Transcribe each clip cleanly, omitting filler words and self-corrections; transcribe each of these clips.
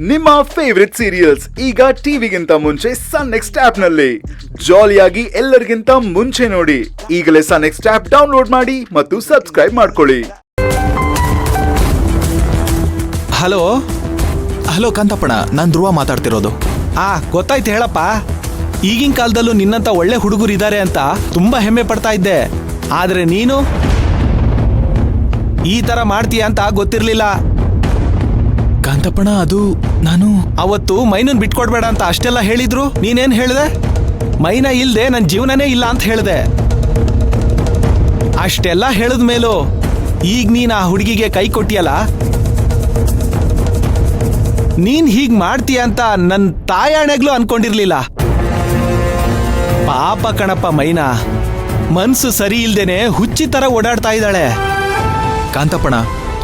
ನಿಮ್ಮ favourite serials ಈಗ ಟಿವಿಗಿಂತ ಮುಂಚೆ ಸನ್ ನೆಕ್ಸ್ಟ್ ಆಪ್ ನಲ್ಲಿ ಜಾಲಿಯಾಗಿ ಎಲ್ಲರಿಗಿಂತ ಮುಂಚೆ ನೋಡಿ. ಈಗಲೇ ಸನ್ ನೆಕ್ಸ್ಟ್ ಆಪ್ ಡೌನ್ಲೋಡ್ ಮಾಡಿ ಮತ್ತು ಸಬ್ಸ್ಕ್ರೈಬ್ ಮಾಡ್ಕೊಳ್ಳಿ. ಹಲೋ ಹಲೋ ಕಾಂತಪ್ಪಣ, ನಾನು ಧ್ರುವ ಮಾತಾಡ್ತಿರೋದು. ಗೊತ್ತಾಯ್ತು ಹೇಳಪ್ಪ. ಈಗಿನ ಕಾಲದಲ್ಲೂ ನಿನ್ನಂತ ಒಳ್ಳೆ ಹುಡುಗರು ಇದ್ದಾರೆ ಅಂತ ತುಂಬಾ ಹೆಮ್ಮೆ ಪಡ್ತಾ ಇದ್ದೆ. ಆದ್ರೆ ನೀನು ಈ ತರ ಮಾಡ್ತೀಯ ಅಂತ ಗೊತ್ತಿರ್ಲಿಲ್ಲ. ಕಾಂತಪ್ಪಣ, ಅದು ನಾನು ಅವತ್ತು ಮೈನನ್ ಬಿಟ್ಕೊಡ್ಬೇಡ ಅಂತ ಅಷ್ಟೆಲ್ಲ ಹೇಳಿದ್ರು. ನೀನೇನ್ ಹೇಳ್ದೆ? ಮೈನ ಇಲ್ದೆ ನನ್ನ ಜೀವನನೇ ಇಲ್ಲ ಅಂತ ಹೇಳ್ದೆ. ಅಷ್ಟೆಲ್ಲ ಹೇಳಿದ ಮೇಲೂ ಈಗ ನೀನ್ ಆ ಹುಡುಗಿಗೆ ಕೈ ಕೊಟ್ಟಿಯಲ್ಲ. ನೀನ್ ಹೀಗ್ ಮಾಡ್ತೀಯ ಅಂತ ನನ್ನ ತಾಯಾಣೆಗ್ಲೂ ಅನ್ಕೊಂಡಿರ್ಲಿಲ್ಲ. ಪಾಪ ಕಣಪ್ಪ ಮೈನಾ, ಮನ್ಸು ಸರಿ ಇಲ್ದೇನೆ ಹುಚ್ಚಿ ತರ ಓಡಾಡ್ತಾ ಇದ್ದಾಳೆ. ಕಾಂತಪ್ಪಣ,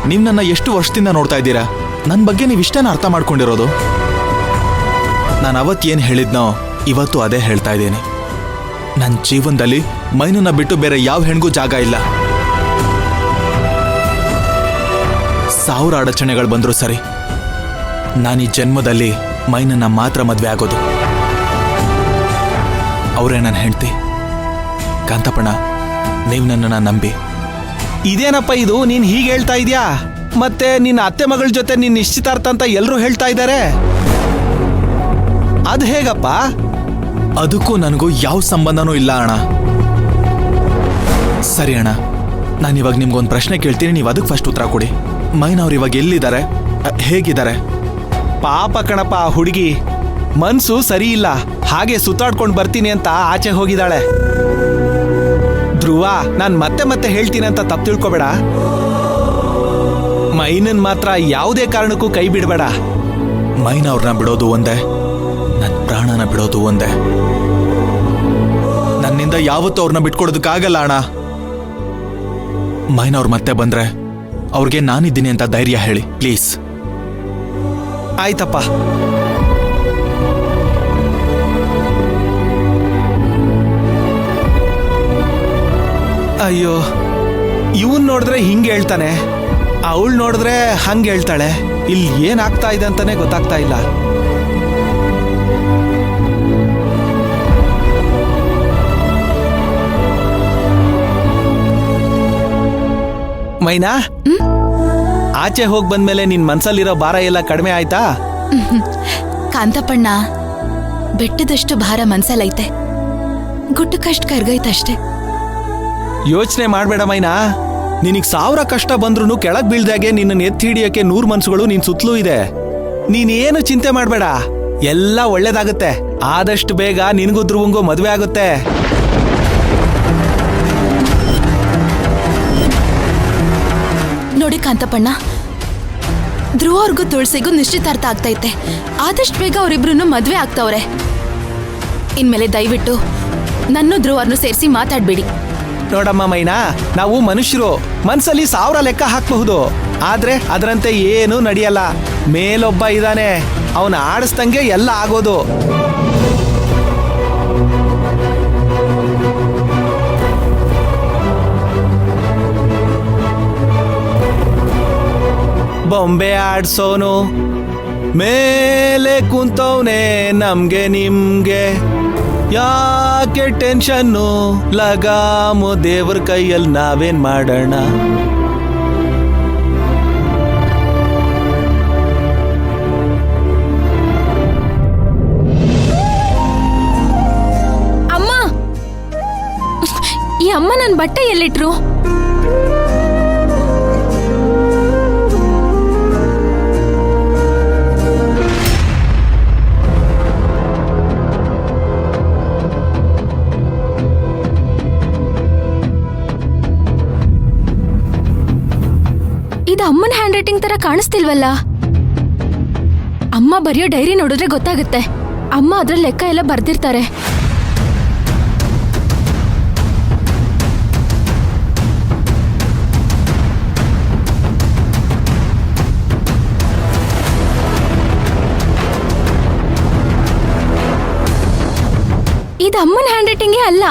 ನೀವ್ ನನ್ನ ಎಷ್ಟು ವರ್ಷದಿಂದ ನೋಡ್ತಾ ಇದ್ದೀರಾ. ನನ್ನ ಬಗ್ಗೆ ನೀವು ಇಷ್ಟೇನ ಅರ್ಥ ಮಾಡ್ಕೊಂಡಿರೋದು. ನಾನು ಅವತ್ತೇನು ಹೇಳಿದ್ನೋ ಇವತ್ತು ಅದೇ ಹೇಳ್ತಾ ಇದ್ದೀನಿ. ನನ್ನ ಜೀವನದಲ್ಲಿ ಮೈನನ್ನ ಬಿಟ್ಟು ಬೇರೆ ಯಾವ ಹೆಣ್ಗೂ ಜಾಗ ಇಲ್ಲ. 1000 ಅಡಚಣೆಗಳು ಬಂದರೂ ಸರಿ, ನಾನು ಈ ಜನ್ಮದಲ್ಲಿ ಮೈನನ್ನ ಮಾತ್ರ ಮದುವೆ ಆಗೋದು. ಅವರೇ ನನ್ನ ಹೆಂಡ್ತಿ. ಕಾಂತಪ್ಪಣ, ನೀವು ನನ್ನನ್ನು ನಂಬಿ. ಇದೇನಪ್ಪ ಇದು, ನೀನ್ ಹೀಗೆ ಹೇಳ್ತಾ ಇದೀಯಾ? ಮತ್ತೆ ನಿನ್ನ ಅತ್ತೆ ಮಗಳ ಜೊತೆ ನಿನ್ನ ನಿಶ್ಚಿತಾರ್ಥ ಅಂತ ಎಲ್ಲರೂ ಹೇಳ್ತಾ ಇದ್ದಾರೆ. ಅದು ಹೇಗಪ್ಪ? ಅದಕ್ಕೂ ನನಗೂ ಯಾವ ಸಂಬಂಧನೂ ಇಲ್ಲ ಅಣ್ಣ. ಸರಿ ಅಣ್ಣ, ನಾನಿವಾಗ ನಿಮ್ಗೊಂದು ಪ್ರಶ್ನೆ ಕೇಳ್ತೀನಿ, ನೀವು ಅದಕ್ಕೆ ಫಸ್ಟ್ ಉತ್ತರ ಕೊಡಿ. ಮೈನವ್ರು ಇವಾಗ ಎಲ್ಲಿದ್ದಾರೆ, ಹೇಗಿದ್ದಾರೆ? ಪಾಪ ಕಣಪ್ಪ, ಆ ಹುಡುಗಿ ಮನ್ಸು ಸರಿ ಇಲ್ಲ. ಹಾಗೆ ಸುತ್ತಾಡ್ಕೊಂಡು ಬರ್ತೀನಿ ಅಂತ ಆಚೆ ಹೋಗಿದ್ದಾಳೆ. ಧ್ರುವ, ನಾನು ಮತ್ತೆ ಮತ್ತೆ ಹೇಳ್ತೀನಿ ಅಂತ ತಪ್ಪು ತಿಳ್ಕೊಬೇಡ. ಮೈನನ್ ಮಾತ್ರ ಯಾವುದೇ ಕಾರಣಕ್ಕೂ ಕೈ ಬಿಡಬೇಡ. ಮೈನ ಅವ್ರನ್ನ ಬಿಡೋದು ಒಂದೇ, ನನ್ನ ಪ್ರಾಣನ ಬಿಡೋದು ಒಂದೇ. ನನ್ನಿಂದ ಯಾವತ್ತೂ ಅವ್ರನ್ನ ಬಿಟ್ಕೊಡೋದಕ್ಕಾಗಲ್ಲ ಅಣ್ಣ. ಮೈನ ಅವ್ರು ಮತ್ತೆ ಬಂದ್ರೆ ಅವ್ರಿಗೆ ನಾನಿದ್ದೀನಿ ಅಂತ ಧೈರ್ಯ ಹೇಳಿ ಪ್ಲೀಸ್. ಆಯ್ತಪ್ಪ. ಅಯ್ಯೋ, ಇವನ್ ನೋಡಿದ್ರೆ ಹಿಂಗೆ ಹೇಳ್ತಾನೆ, ಅವಳು ನೋಡಿದ್ರೆ ಹಂಗೆ ಹೇಳ್ತಾಳೆ. ಇಲ್ಲಿ ಏನಾಗ್ತಾ ಇದೆ ಅಂತಾನೆ ಗೊತ್ತಾಗ್ತಾ ಇಲ್ಲ. ಮೈನಾ, ಆಚೆ ಹೋಗಿ ಬಂದ್ಮೇಲೆ ನಿನ್ ಮನ್ಸಲ್ಲಿರೋ ಭಾರ ಎಲ್ಲ ಕಡಿಮೆ ಆಯ್ತಾ? ಕಾಂತಪ್ಪಣ್ಣ, ಬೆಟ್ಟದಷ್ಟು ಭಾರ ಮನ್ಸಲ್ಲೈತೆ, ಗುಟ್ಟಕ್ಕಷ್ಟು ಕರ್ಗೈತಷ್ಟೇ. ಯೋಚನೆ ಮಾಡ್ಬೇಡ ಮೈನಾ. ನಿನಗ್ 1000 ಕಷ್ಟ ಬಂದ್ರೂ ಕೆಳಗ್ ಬೀಳ್ದಾಗೆ ನಿನ್ನ ಎತ್ತಿ ಹಿಡಿಯಕ್ಕೆ 100 ಮನ್ಸುಗಳು ನಿನ್ ಸುತ್ತಲೂ ಇದೆ. ನೀನೇನು ಚಿಂತೆ ಮಾಡ್ಬೇಡ, ಎಲ್ಲ ಒಳ್ಳೇದಾಗುತ್ತೆ. ಆದಷ್ಟು ಬೇಗ ನಿನಗೂ ಧ್ರುವಂಗೂ ಮದುವೆ ಆಗುತ್ತೆ. ನೋಡಿ ಕಾಂತಪ್ಪಣ್ಣ, ಧ್ರುವ ಅವ್ರಿಗೂ ತುಳಸಿಗೂ ನಿಶ್ಚಿತಾರ್ಥ ಆಗ್ತೈತೆ. ಆದಷ್ಟು ಬೇಗ ಅವರಿಬ್ರು ಮದ್ವೆ ಆಗ್ತವ್ರೆ. ಇನ್ಮೇಲೆ ದಯವಿಟ್ಟು ನನ್ನ ಧ್ರುವರ್ನು ಸೇರಿಸಿ ಮಾತಾಡ್ಬೇಡಿ. ನೋಡಮ್ಮ ಮೈನಾ, ನಾವು ಮನುಷ್ಯರು, ಮನ್ಸಲ್ಲಿ 1000 ಲೆಕ್ಕ ಹಾಕಬಹುದು. ಆದ್ರೆ ಅದರಂತೆ ಏನೂ ನಡೆಯಲ್ಲ. ಮೇಲೊಬ್ಬ ಇದ್ದಾನೆ, ಅವನ ಆಡಿಸ್ದಂಗೆ ಎಲ್ಲ ಆಗೋದು. ಬೊಂಬೆ ಆಡ್ಸೋನು ಮೇಲೆ ಕುಂತವನೆ, ನಮ್ಗೆ ನಿಮ್ಗೆ ಯಾಕೆ ಟೆನ್ಷನ್ನು, ಲಗಾಮು ದೇವ್ರ ಕೈಯಲ್ಲಿ ನಾವೇನ್ ಮಾಡೋಣ. ಅಮ್ಮ, ಈ ಅಮ್ಮ ನನ್ನ ಬಟ್ಟೆ ಎಲ್ಲಿಟ್ರು? ಇದು ಅಮ್ಮನ ಹ್ಯಾಂಡ್ ರೈಟಿಂಗ್ ತರ ಕಾಣಿಸ್ತಿಲ್ವಲ್ಲ. ಅಮ್ಮ ಬರೆಯೋ ಡೈರಿ ನೋಡಿದ್ರೆ ಗೊತ್ತಾಗುತ್ತೆ. ಅಮ್ಮ ಅದ್ರ ಲೆಕ್ಕ ಎಲ್ಲ ಬರ್ದಿರ್ತಾರೆ. ಇದು ಅಮ್ಮನ ಹ್ಯಾಂಡ್ ರೈಟಿಂಗೇ ಅಲ್ಲ.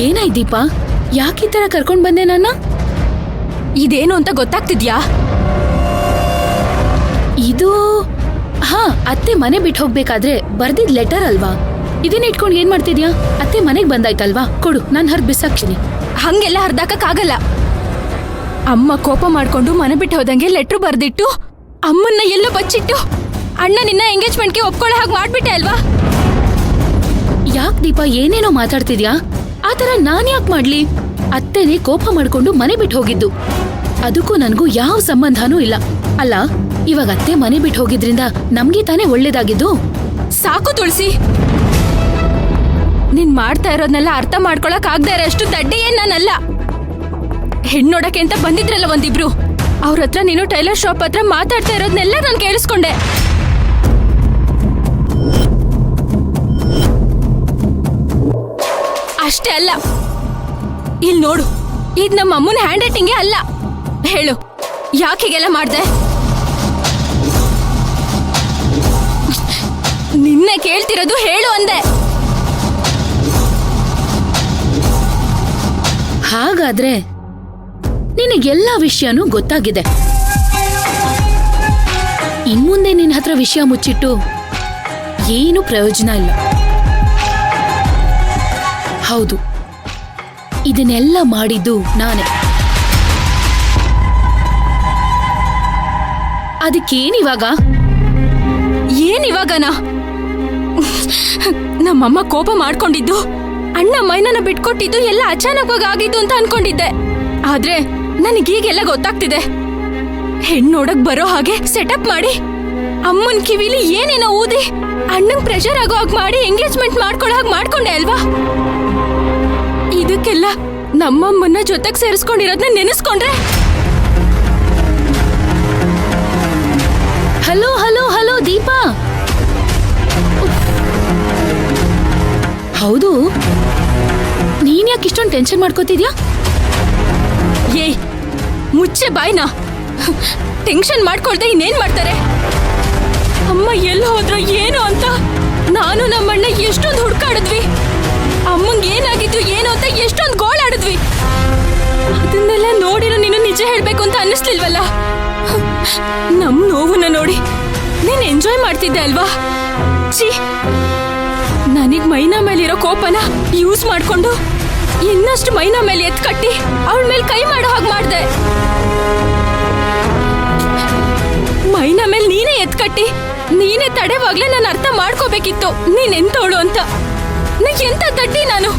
ಏನಾಯ್ತು ದೀಪ? ಯಾಕೆ ಈ ತರ ಕರ್ಕೊಂಡ್ ಬಂದೆ ನನ್ನ? ಇದೇನು ಅಂತ ಗೊತ್ತಾಗ್ತಿದ್ಯಾ? ಇದು ಅತ್ತೆ ಮನೆ ಬಿಟ್ಟು ಹೋಗ್ಬೇಕಾದ್ರೆ ಬರ್ದಿದ್ ಲೆಟರ್ ಅಲ್ವಾ? ಇದನ್ನ ಇಟ್ಕೊಂಡು ಏನ್ ಮಾಡ್ತಿದ್ಯಾ? ಅತ್ತೆ ಮನೆಗ್ ಬಂದಾಯ್ತಲ್ವಾ, ಕೊಡು, ನಾನ್ ಹರ್ದ್ ಬಿಸಾಕ್ತೀನಿ. ಹಂಗೆಲ್ಲ ಹರ್ದಾಕಕ್ಕಾಗಲ್ಲ. ಅಮ್ಮ ಕೋಪ ಮಾಡ್ಕೊಂಡು ಮನೆ ಬಿಟ್ಟು ಹೋದಂಗೆ ಲೆಟ್ರ್ ಬರ್ದಿಟ್ಟು ಅಮ್ಮನ್ನ ಎಲ್ಲೋ ಬಚ್ಚಿಟ್ಟು ಅಣ್ಣ ನಿನ್ನ ಎಂಗೇಜ್ಮೆಂಟ್ಗೆ ಒಪ್ಕೊಳ್ಳೋ ಹಾಗೆ ಮಾಡ್ಬಿಟ್ಟೆ ಅಲ್ವಾ? ಯಾಕ್ ದೀಪ ಏನೇನೋ ಮಾತಾಡ್ತಿದ್ಯಾ? ಆತರ ನಾನ್ ಯಾಕೆ ಮಾಡ್ಲಿ? ಅತ್ತೆನೇ ಕೋಪ ಮಾಡ್ಕೊಂಡು ಮನೆ ಬಿಟ್ಟು ಹೋಗಿದ್ದು, ಅದಕ್ಕೂ ನನ್ಗೂ ಯಾವ ಸಂಬಂಧನೂ ಇಲ್ಲ. ಅಲ್ಲ, ಇವಾಗ ಅತ್ತೆ ಮನೆ ಬಿಟ್ಟು ಹೋಗಿದ್ರಿಂದ ನಮ್ಗೆ ತಾನೇ ಒಳ್ಳೇದಾಗಿದ್ದು. ಸಾಕು ತುಳಸಿ, ನೀನ್ ಮಾಡ್ತಾ ಇರೋದ್ನೆಲ್ಲ ಅರ್ಥ ಮಾಡ್ಕೊಳಕ್ ಆಗದೆ ಇರೋಷ್ಟು ದಡ್ಡಿ ಏನ್ ನಾನಲ್ಲ. ಹೆಣ್ಣೋಡಕ್ಕೆ ಅಂತ ಬಂದಿದ್ರಲ್ಲ ಒಂದಿಬ್ರು, ಅವ್ರ ಹತ್ರ ನೀನು ಟೈಲರ್ ಶಾಪ್ ಹತ್ರ ಮಾತಾಡ್ತಾ ಇರೋದ್ನೆಲ್ಲ ನಾನು ಕೇಳಿಸ್ಕೊಂಡೆ. ಅಷ್ಟೇ ಅಲ್ಲ, ಇಲ್ ನೋಡು, ಇದ್ ನಮ್ಮ ಅಮ್ಮನ ಹ್ಯಾಂಡ್ ರೈಟಿಂಗೇ ಅಲ್ಲ. ಹೇಳು, ಯಾಕಿಗೆಲ್ಲ ಮಾಡ್ದೆ? ನಿನ್ನೆ ಕೇಳ್ತಿರೋದು, ಹೇಳು ಅಂದೆ. ಹಾಗಾದ್ರೆ ನಿನಗೆಲ್ಲ ವಿಷಯನೂ ಗೊತ್ತಾಗಿದೆ. ಇನ್ಮುಂದೆ ನಿನ್ನ ಹತ್ರ ವಿಷಯ ಮುಚ್ಚಿಟ್ಟು ಏನು ಪ್ರಯೋಜನ ಇಲ್ಲ. ಹೌದು, ಇದನ್ನೆಲ್ಲ ಮಾಡಿದ್ದು ನಾನೇ. ಅದಕ್ಕೇನಿವಾಗ? ಏನಿವಾಗನಾ? ನಮ್ಮಮ್ಮ ಕೋಪ ಮಾಡ್ಕೊಂಡಿದ್ದು, ಅಣ್ಣ ಮೈನನ ಬಿಟ್ಕೊಟ್ಟಿದ್ದು ಎಲ್ಲ ಅಚಾನಕವಾಗಿ ಆಗಿದ್ದು ಅಂತ ಅನ್ಕೊಂಡಿದ್ದೆ. ಆದ್ರೆ ನನಗೀಗೆಲ್ಲ ಗೊತ್ತಾಗ್ತಿದೆ. ಹೆಣ್ಣೋಡಕ್ ಬರೋ ಹಾಗೆ ಸೆಟಪ್ ಮಾಡಿ ಅಮ್ಮನ್ ಕಿವಿಲಿ ಏನೇನೋ ಊದಿ ಅಣ್ಣಂಗ್ ಪ್ರೆಷರ್ ಆಗೋ ಹಾಗೆ ಮಾಡಿ ಎಂಗೇಜ್ಮೆಂಟ್ ಮಾಡ್ಕೊಳ್ಳೋ ಹಾಗೆ ಮಾಡ್ಕೊಂಡೆ ಅಲ್ವಾ? ಇದಕ್ಕೆಲ್ಲ ನಮ್ಮಮ್ಮನ್ನ ಜೊತೆಗ್ ಸೇರಿಸ್ಕೊಂಡಿರೋದನ್ನ ನೆನೆಸ್ಕೊಂಡ್ರೆ. Hello hello hello Deepa. ಹೌದು, ನೀನ್ ಯಾಕೆ ಇಷ್ಟೊಂದು ಟೆನ್ಷನ್ ಮಾಡ್ಕೋತಿದ್ಯಾ? ಏಯ್, ಮುಚ್ಚೆ ಬಾಯ್ನಾ. ಟೆನ್ಷನ್ ಮಾಡ್ಕೊಳ್ದೆ ಇನ್ನೇನ್ ಮಾಡ್ತಾರೆ? ಅಮ್ಮ ಎಲ್ಲಿ ಹೋದ್ರೋ ಏನೋ ಅಂತ ನಾನು ನಮ್ಮಣ್ಣ ಎಷ್ಟೊಂದು ಹುಡ್ಕಾಡಿದ್ವಿ. ಅಮ್ಮಂಗೆ ಏನಾಗಿತ್ತು ಏನೋ ಅಂತ ಎಷ್ಟೊಂದು ಗೋಳಾಡಿದ್ವಿ. ಅದನ್ನೆಲ್ಲ ನೋಡಿರೋ ನೀನು ನಿಜ ಹೇಳ್ಬೇಕು ಅಂತ ಅನ್ನಿಸ್ಲಿಲ್ವಲ್ಲ? ನಮ್ ನೋವನ್ನ ನೋಡಿ ನೀನ್ ಎಂಜಾಯ್ ಮಾಡ್ತಿದ್ದೆ ಅಲ್ವಾ? ಛೀ, ನನಗ್ ಮೈನಾ ಮೇಲಿರೋ ಕೋಪನ ಯೂಸ್ ಮಾಡ್ಕೊಂಡು ಇನ್ನಷ್ಟು ಮೈನಾ ಮೇಲೆ ಎತ್ ಕಟ್ಟಿ ಅವಳ ಮೇಲೆ ಕೈ ಮಾಡೋ ಹಾಗೆ ಮಾಡ್ದೆ. ಮೈನಾ ಮೇಲೆ ನೀನೇ ಎತ್ ಕಟ್ಟಿ ನೀನೇ ತಡೆವಾಗ್ಲೇ ನಾನು ಅರ್ಥ ಮಾಡ್ಕೋಬೇಕಿತ್ತು ನೀನ್ ಎಂತೋಳು ಅಂತ. ಎಂತ ತಟ್ಟಿ ನಾನು?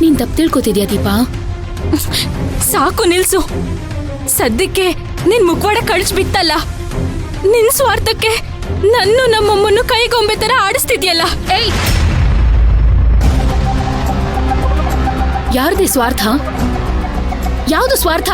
ನೀನ್ ತಪ್ಪು ತಿಳ್ಕೊತಿದ್ಯಾ ದೀಪಾ? ಸಾಕು ನಿಲ್ಸು. ಸದ್ಯಕ್ಕೆ ನಿನ್ ಮುಖವಾಡ ಕಳಿಸ್ಬಿತ್ತಲ್ಲ, ನಿನ್ ಸ್ವಾರ್ಥಕ್ಕೆ ನನ್ನು ನಮ್ಮಮ್ಮನ್ನು ಕೈಗೊಂಬೆ ತರ ಆಡಿಸ್ತಿದ್ಯಲ್ಲ. ಏಯ್, ಯಾರ್ದೇ ಸ್ವಾರ್ಥ? ಯಾವ್ದು ಸ್ವಾರ್ಥ?